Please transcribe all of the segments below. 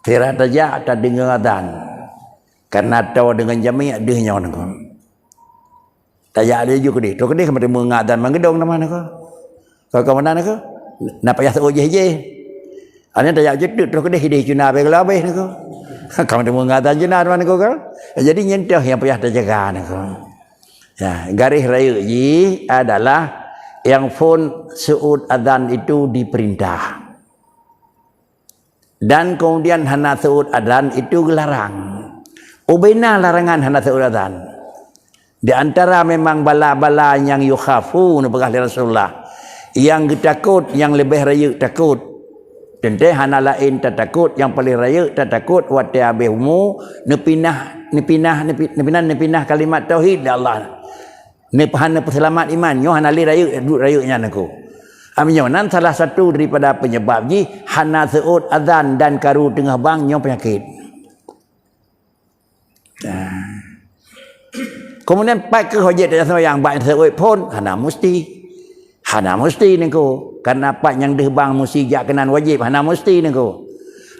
Tirat aja ada dengar adan. Karena tahu dengan jami ada nyawa nak. Tanya dia juga dia. Tu kedih kepada mengadan mangedong nama nak. Kau mana nak? Nak payah tu je. Ane tanya je tu kedih dia cuna be kalau be nak. Kau ada mengadan cuna mana kau? Jadi nyentah yang payah terjaga nak. Ya, garis raya ini adalah yang phone suud adan itu diperintah. Dan kemudian hana suud adan itu dilarang. Ubina larangan hana suud adan. Di antara memang bala-bala yang yukhafu nabagah Rasulullah. Yang takut, yang lebih raya takut. Tentu hana lain tak takut, yang paling raya tak takut wa ta'abihumu nepinah kalimat tauhid Allah. Nepahana selamat iman, nyo hana li raya duduk rayanya naku. Aminyo nan salah satu daripada penyebab ni hana suud azan dan karu tengah bang nyo penyakit. Kemudian pak ke hojat dan sembahyang bak seoi pun hana mesti niku karena pak yang dehbang mesti jak kenan wajib hana mesti niku.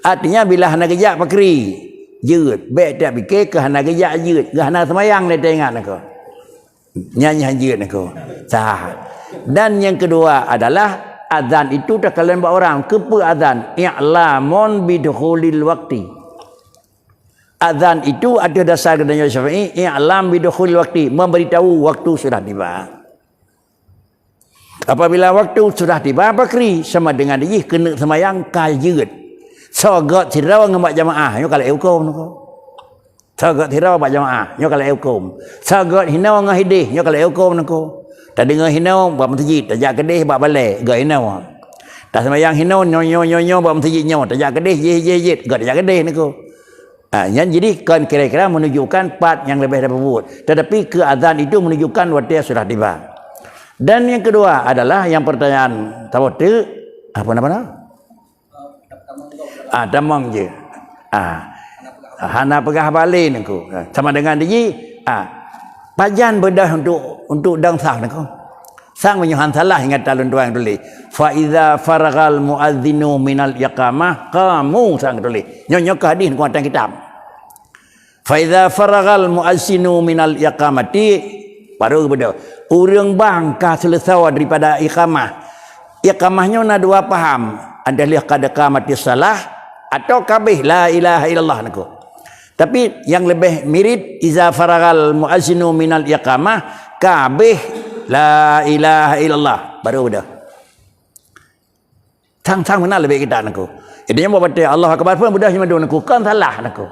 Artinya bila hana gejak pakri jeut baik tak fikir ke hana gejak jeut ke hana sembahyang le tengok niku. Nyanyi jeut niku. Sah. Dan yang kedua adalah azan itu tak kalian buat orang kepa azan i'lamun bidukhulil waqti. Azan itu ada dasar kedanya Syafi'i i'lam bidukhulil waqti, memberitahu waktu sudah tiba. Apabila waktu sudah tiba pakri sama dengan dia kena sembahyang kajeut. Sogot tirau ngemak jamaah nyo kalau hukum niko. Sogot tirau bak jamaah nyo kalau hukum. Sogot hinau ngahidih nyo kalau hukum niko. Tak dengar hinau buat masjid, tak jak kedih buat balik, gak hinau. Tak sembahyang hinau nyo buat masjid nyo, tak jak kedih je, gak tak jak kedih niku. Yang jadi kan kira-kira menunjukkan part yang lebih daripada buat. Tetapi ke azan itu menunjukkan waktu sudah tiba. Dan yang kedua adalah yang pertanyaan tahu tu apa nama? Damang je. Hana pegah balik niku. Sama dengan dia pajan bedah untuk dang sah niku. Sang menyuhan salah ingat talun tuan tulis. Fa iza faragal muadzinu minal iqamah qamu sang tulis. Nyonya ke hadis ku atas kitab. Fa iza faragal muadzinu minal iqamati baru bedah. Urang bangka selesai daripada iqamah. Iqamahnya na dua paham. Ada lihat kad qamati salah atau kabih la ilaha illallah niku. Tapi yang lebih mirip iza faragal muazzinu minal iqamah kabih la ilaha illallah baru dah. Tang mana lebih kita naku. Ini yang baca Allah akbar pun mudah cuma dua naku kan salah naku.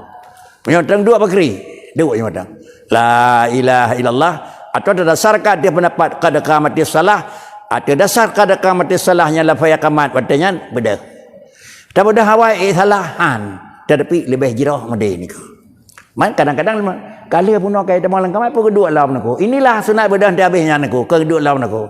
Punya tang dua bakri, dua cuma tang. La ilaha illallah atau berdasarkan dia pendapat qad qamati salah atau dasar qad qamati salahnya la fa yaqamat katanya beda. Tak beda hawai salahan tetapi lebih jirah mode niku. Man kadang-kadang kali pun nak kait malam kamat pun kedua lawan aku. Inilah sunat bedah dia habisnya aku, kedua lawan aku.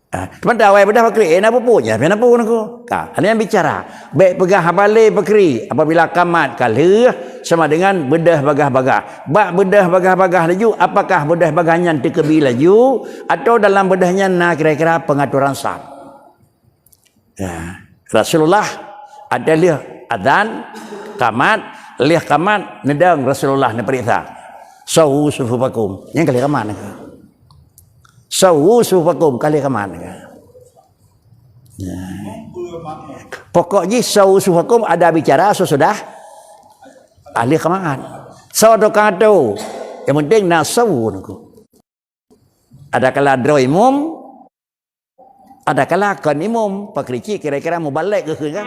Teman tawai bedah pakri, apa punya? Kenapa pun aku? Ada yang bicara. Baik pegah habale pakri apabila kamat kali sama dengan bedah bagah-bagah. Bak bedah bagah-bagah laju, apakah bedah bagahnya terkebi laju atau dalam bedahnya nak kira-kira pengaturan sah. Rasulullah ada lihat adzan kamat lihat kamat nedang Rasulullah ni perintah sawu sufufakum yang kali kamat nak sawu sufufakum kali kamat nak pokoknya sawu sufufakum ada bicara sudah ahli kamat sawu kado yang penting nak sawu nak ada kala droimum ada kala kan imum pakrici kira-kira mau balik ke kan